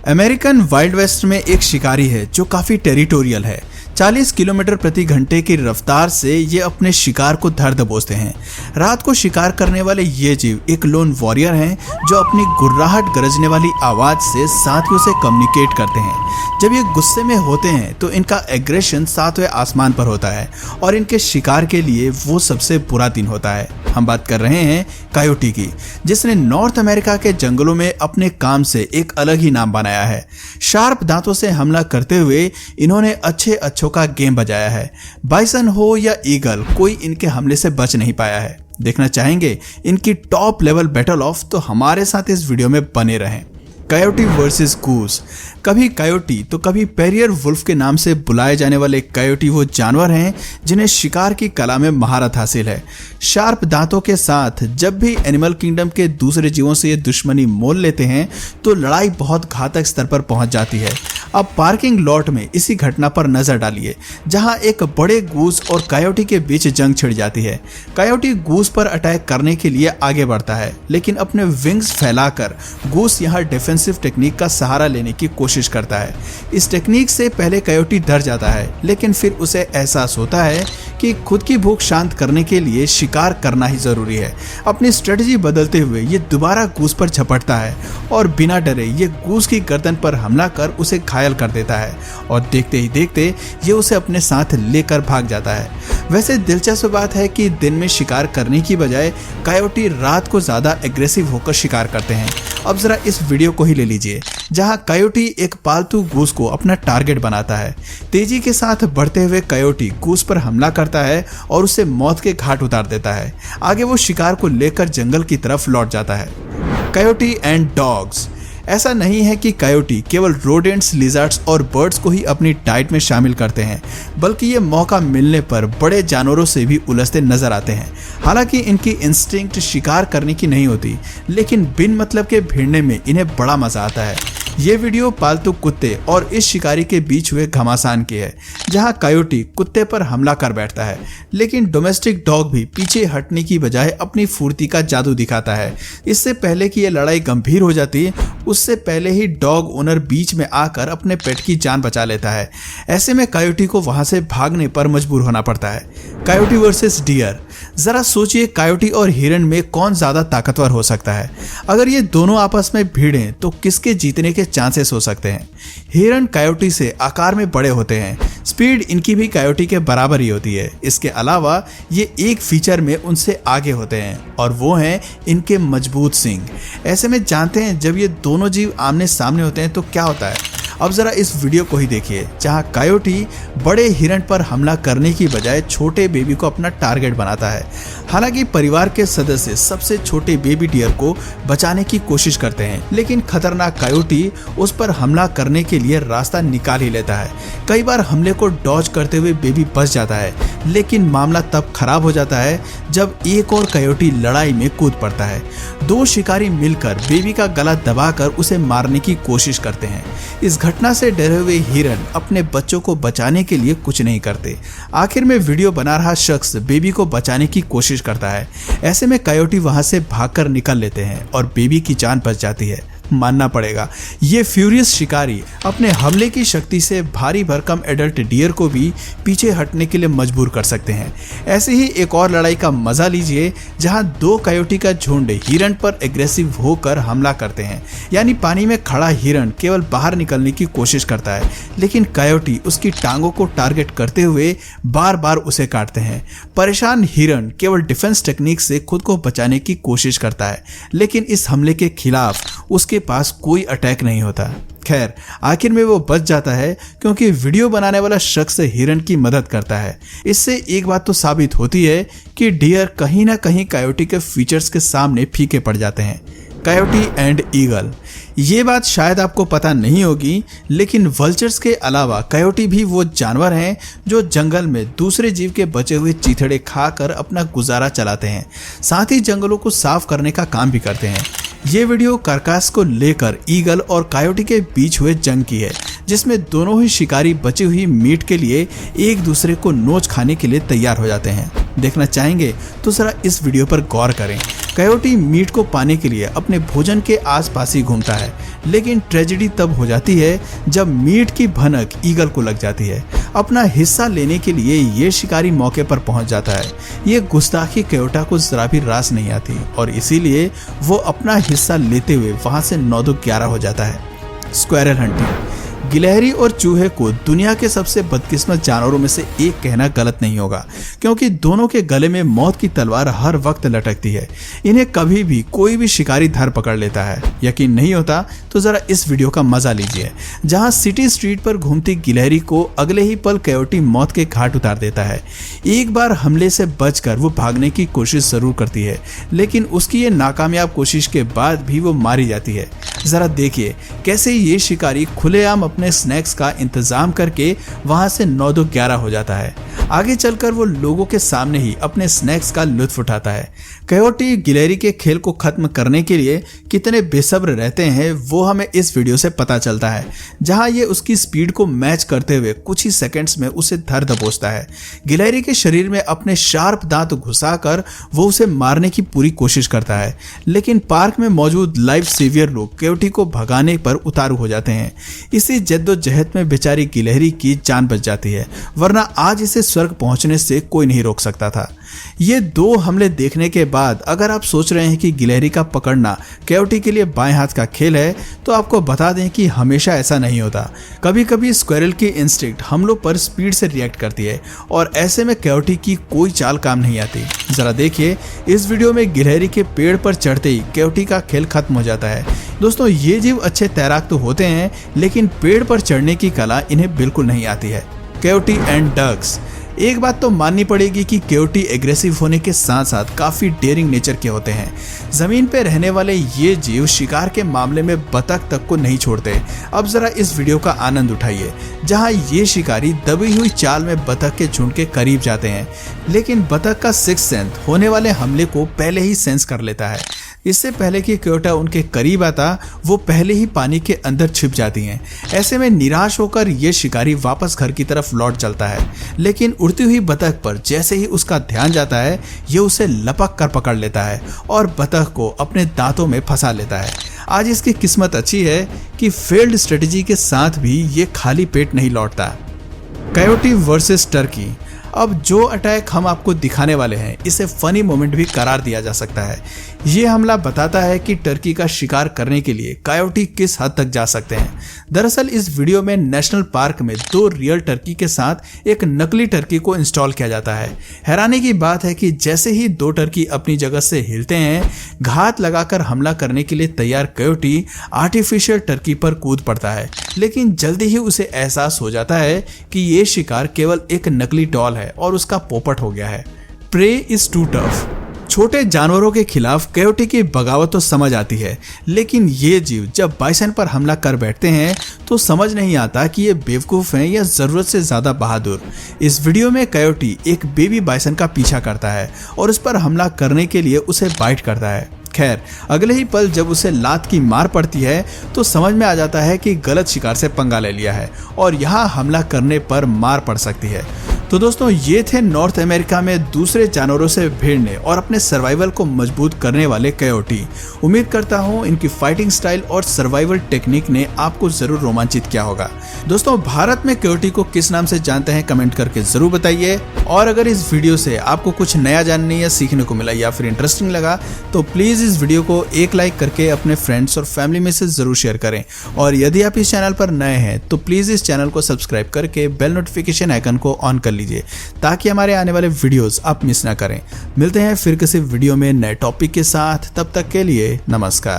American Wild West में एक शिकारी है जो काफी टेरिटोरियल है। 40 किलोमीटर प्रति घंटे की रफ्तार से ये अपने शिकार को धर दबोचते हैं। रात को शिकार करने वाले ये जीव एक लोन वॉरियर हैं जो अपनी गुर्राहट गरजने वाली आवाज से साथियों से कम्युनिकेट करते हैं। जब ये गुस्से में होते हैं तो इनका एग्रेशन सातवें आसमान पर होता है और इनके शिकार के लिए वो सबसे बुरा दिन होता है। हम बात कर रहे हैं कायोटी की, जिसने नॉर्थ अमेरिका के जंगलों में अपने काम से एक अलग ही नाम बनाया है। शार्प दांतों से हमला करते हुए इन्होंने अच्छों का गेम बजाया है। बाइसन हो या ईगल, कोई इनके हमले से बच नहीं पाया है। देखना चाहेंगे इनकी टॉप लेवल बैटल ऑफ, तो हमारे साथ इस वीडियो में बने रहें। Coyote versus goose. कभी कायोटी तो कभी पेरियर वुल्फ के नाम से बुलाए जाने वाले कायोटी वो जानवर हैं जिन्हें शिकार की कला में महारत हासिल है। शार्प दांतों के साथ जब भी एनिमल किंगडम के दूसरे जीवों से ये दुश्मनी मोल लेते हैं तो लड़ाई बहुत घातक स्तर पर पहुंच जाती है। अब पार्किंग लॉट में इसी घटना पर नजर डालिए, जहां एक बड़े गूस और कायोटी के बीच जंग छिड़ जाती है। कायोटी गूस पर अटैक करने के लिए आगे बढ़ता है, लेकिन अपने विंग्स फैलाकर गूस यहां डिफेंसिव टेक्निक का सहारा लेने की कोशिश करता है। इस टेक्निक से पहले कायोटी डर जाता है, लेकिन फिर उसे एहसास होता है कि खुद की भूख शांत करने के लिए शिकार करना ही जरूरी है। अपनी स्ट्रेटजी बदलते हुए ये दोबारा गूस पर झपटता है और बिना डरे ये गूस की गर्दन पर हमला कर उसे घायल कर देता है और देखते ही देखते ये उसे अपने साथ लेकर भाग जाता है। वैसे दिलचस्प बात है कि दिन में शिकार करने की बजाय कायोटी रात को ज्यादा एग्रेसिव होकर शिकार करते हैं। अब जरा इस वीडियो को ही ले लीजिए, जहां कायोटी एक पालतू गूस को अपना टारगेट बनाता है। तेजी के साथ बढ़ते हुए कायोटी गूस पर हमला करता है और उसे मौत के घाट उतार देता है। आगे वो शिकार को लेकर जंगल की तरफ लौट जाता है। Coyote and dogs. ऐसा नहीं है कि कायोटी केवल रोडेंट्स, लिजर्ड्स और बर्ड्स को ही अपनी डाइट में शामिल करते हैं, बल्कि ये मौका मिलने पर बड़े जानवरों से भी उलझते नजर आते हैं। हालांकि इनकी इंस्टिंक्ट शिकार करने की नहीं होती, लेकिन बिन मतलब के भिड़ने में इन्हें बड़ा मजा आता है। ये वीडियो पालतू कुत्ते और इस शिकारी के बीच हुए घमासान की है, जहां कायोटी कुत्ते पर हमला कर बैठता है, लेकिन डोमेस्टिक डॉग भी पीछे हटने की बजाय अपनी फुर्ती का जादू दिखाता है। इससे पहले कि यह लड़ाई गंभीर हो जाती, उससे पहले ही डॉग ओनर बीच में आकर अपने पेट की जान बचा लेता है। ऐसे में कायोटी को वहां से भागने पर मजबूर होना पड़ता है। Coyote versus deer. जरा सोचिए, कायोटी और हिरन में कौन ज्यादा ताकतवर हो सकता है? अगर ये दोनों आपस में भिड़ें तो किसके जीतने के चांसेस हो सकते हैं? हिरन कायोटी से आकार में बड़े होते हैं, स्पीड इनकी भी कायोटी के बराबर ही होती है। इसके अलावा ये एक फीचर में उनसे आगे होते हैं और वो हैं इनके मजबूत सींग। ऐसे में जानते हैं जब ये दोनों जीव आमने सामने होते हैं तो क्या होता है? अब जरा इस वीडियो को ही देखिए, जहां कायोटी बड़े हिरन पर हमला करने की बजाय छोटे बेबी को अपना टारगेट बनाता है। हालांकि परिवार के सदस्य सबसे छोटे बेबी डियर को बचाने की कोशिश करते हैं, लेकिन खतरनाक कायोटी उस पर हमला करने के लिए रास्ता निकाल ही लेता है। कई बार हमले को डॉज करते हुए बेबी बच जाता है, लेकिन मामला तब खराब हो जाता है जब एक और कायोटी लड़ाई में कूद पड़ता है। दो शिकारी मिलकर बेबी का गला दबाकर उसे मारने की कोशिश करते हैं। इस घटना से डरे हुए हिरन अपने बच्चों को बचाने के लिए कुछ नहीं करते। आखिर में वीडियो बना रहा शख्स बेबी को बचाने की कोशिश करता है। ऐसे में कायोटी वहां से भागकर निकल लेते हैं और बेबी की जान बच जाती है। मानना पड़ेगा, ये फ्यूरियस शिकारी अपने हमले की शक्ति से भारी भरकम एडल्ट डियर को भी पीछे हटने के लिए मजबूर कर सकते हैं। ऐसे ही एक और लड़ाई का मजा लीजिए, जहां दो कायोटी का झुंड हिरन पर एग्रेसिव होकर हमला करते हैं। यानी पानी में खड़ा हिरन केवल बाहर निकलने की कोशिश करता है, लेकिन कायोटी उसकी टांगों को टारगेट करते हुए बार बार उसे काटते हैं। परेशान हिरन केवल डिफेंस टेक्निक से खुद को बचाने की कोशिश करता है, लेकिन इस हमले के खिलाफ उसके पास कोई अटैक नहीं होता। खैर, आखिर में वो बच जाता है क्योंकि वीडियो बनाने वाला शख्स हिरन की मदद करता है। इससे एक बात तो साबित होती है कि डियर कहीं ना कहीं कायोटी के फीचर्स के सामने फीके पड़ जाते हैं। Coyote and eagle. ये बात शायद आपको पता नहीं होगी, लेकिन वल्चर्स के अलावा कायोटी भी वो जानवर हैं जो जंगल में दूसरे जीव के बचे हुए चीथड़े खाकर अपना गुजारा चलाते हैं। साथ ही जंगलों को साफ करने का काम भी करते हैं। ये वीडियो कार्कास को लेकर ईगल और कायोटी के बीच हुए जंग की है, जिसमें दोनों ही शिकारी बची हुई मीट के लिए एक दूसरे को नोच खाने के लिए तैयार हो जाते हैं। देखना चाहेंगे तो जरा इस वीडियो पर गौर करें। कयोटी मीट को पाने के लिए अपने भोजन के आसपास ही घूमता है, लेकिन ट्रेजेडी तब हो जाती है जब मीट की भनक ईगल को लग जाती है। अपना हिस्सा लेने के लिए ये शिकारी मौके पर पहुंच जाता है। ये गुस्ताखी कयोटा को जरा भी रास नहीं आती और इसीलिए वो अपना हिस्सा लेते हुए वहां से 9-11 हो जाता है। Squirrel hunting. गिलहरी और चूहे को दुनिया के सबसे बदकिस्मत जानवरों में से एक कहना गलत नहीं होगा, क्योंकि दोनों के गले में मौत की तलवार हर वक्त लटकती है। इन्हें कभी भी कोई भी शिकारी धर पकड़ लेता है। यकीन नहीं होता तो जरा इस वीडियो का मजा लीजिए, जहां सिटी स्ट्रीट पर घूमती गिलहरी को अगले ही पल कयोटी मौत के घाट उतार देता है। एक बार हमले से बचकर वो भागने की कोशिश जरूर करती है, लेकिन उसकी ये नाकामयाब कोशिश के बाद भी वो मारी जाती है। जरा देखिए कैसे ये शिकारी खुलेआम अपने स्नैक्स का इंतजाम करके वहां से 9-11 हो जाता है। आगे चलकर वो लोगों के सामने ही अपने स्नैक्स का लुत्फ उठाता है। कयोटी गिलहरी के खेल को खत्म करने के लिए कितने बेसब्र रहते हैं वो हमें इस वीडियो से पता चलता है, जहां ये उसकी स्पीड को मैच करते हुए कुछ ही सेकंड्स में उसे धर दबोचता है। गिलहरी के शरीर में अपने शार्प दांत घुसाकर वो उसे मारने की पूरी कोशिश करता है, लेकिन पार्क में मौजूद लाइफ सेवियर लोग कयोटी को भगाने पर उतारू हो जाते हैं। इसी जद्दोजहद में बेचारी गिलहरी की जान बच जाती है, वरना आज इसे स्वर्ग पहुंचने से कोई नहीं रोक सकता था। ये 2 हमले देखने के बाद अगर आप सोच रहे हैं कि गिलहरी का पकड़ना कयोटी के लिए बाएं हाथ का खेल है, तो आपको बता दें कि हमेशा ऐसा नहीं होता। कभी कभी स्क्वेरल की इंस्टिंक्ट हमलों पर स्पीड से रिएक्ट करती है और ऐसे में कयोटी की कोई चाल काम नहीं आती। जरा देखिए इस वीडियो में गिलहरी के पेड़ पर चढ़ते ही कयोटी का खेल खत्म हो जाता है। दोस्तों, ये जीव अच्छे तैराक तो होते हैं, लेकिन पेड़ पर चढ़ने की कला इन्हें बिल्कुल नहीं आती है। Coyote and ducks. एक बात तो माननी पड़ेगी कि कयोटी एग्रेसिव होने के साथ साथ काफी डेयरिंग नेचर के होते हैं। जमीन पे रहने वाले ये जीव शिकार के मामले में बतख तक को नहीं छोड़ते। अब जरा इस वीडियो का आनंद उठाइए, जहां ये शिकारी दबी हुई चाल में बतख के झुंड के करीब जाते हैं, लेकिन बतख का सिक्स्थ सेंस होने वाले हमले को पहले ही सेंस कर लेता है। इससे पहले कि कयोटा उनके करीब आता, वो पहले ही पानी के अंदर छिप जाती हैं। ऐसे में निराश होकर ये शिकारी वापस घर की तरफ लौट चलता है, लेकिन उड़ती हुई बतख पर जैसे ही उसका ध्यान जाता है, ये उसे लपक कर पकड़ लेता है और बतख को अपने दांतों में फंसा लेता है। आज इसकी किस्मत अच्छी है कि फेल्ड स्ट्रेटेजी के साथ भी ये खाली पेट नहीं लौटता। कयोटी वर्सेस टर्की। अब जो अटैक हम आपको दिखाने वाले हैं, इसे फनी मोमेंट भी करार दिया जा सकता है। ये हमला बताता है कि टर्की का शिकार करने के लिए कयोटी किस हद तक जा सकते हैं। दरअसल इस वीडियो में नेशनल पार्क में 2 रियल टर्की के साथ एक नकली टर्की को इंस्टॉल किया जाता है। हैरानी की बात है कि जैसे ही 2 टर्की अपनी जगह से हिलते हैं, घात लगाकर हमला करने के लिए तैयार कयोटी आर्टिफिशियल टर्की पर कूद पड़ता है, लेकिन जल्दी ही उसे एहसास हो जाता है कि ये शिकार केवल एक नकली डॉल है और उसका पोपट हो गया है। Prey is too tough. छोटे जानवरों के खिलाफ कयोटी की बगावत तो समझ आती है, लेकिन ये जीव जब बाइसन पर हमला कर बैठते हैं तो समझ नहीं आता कि ये बेवकूफ हैं या जरूरत से ज्यादा बहादुर। इस वीडियो में कयोटी एक बेबी बाइसन का पीछा करता है और उस पर हमला करने के लिए उसे बाइट करता है। खैर, अगले ही पल जब उसे लात की मार पड़ती है तो समझ में आ जाता है कि गलत शिकार से पंगा ले लिया है और यहाँ हमला करने पर मार पड़ सकती है। तो दोस्तों, ये थे नॉर्थ अमेरिका में दूसरे जानवरों से भिड़ने और अपने सर्वाइवल को मजबूत करने वाले कयोटी। उम्मीद करता हूँ इनकी फाइटिंग स्टाइल और सर्वाइवल टेक्निक ने आपको जरूर रोमांचित किया होगा। दोस्तों, भारत में कयोटी को किस नाम से जानते हैं कमेंट करके जरूर बताइए। और अगर इस वीडियो से आपको कुछ नया जानने या सीखने को मिला या फिर इंटरेस्टिंग लगा, तो प्लीज इस वीडियो को एक लाइक करके अपने फ्रेंड्स और फैमिली में से जरूर शेयर करें। और यदि आप इस चैनल पर नए हैं तो प्लीज इस चैनल को सब्सक्राइब करके बेल नोटिफिकेशन आइकन को ऑन कर लीजिए, ताकि हमारे आने वाले वीडियोस आप मिस ना करें। मिलते हैं फिर किसी वीडियो में नए टॉपिक के साथ, तब तक के लिए नमस्कार।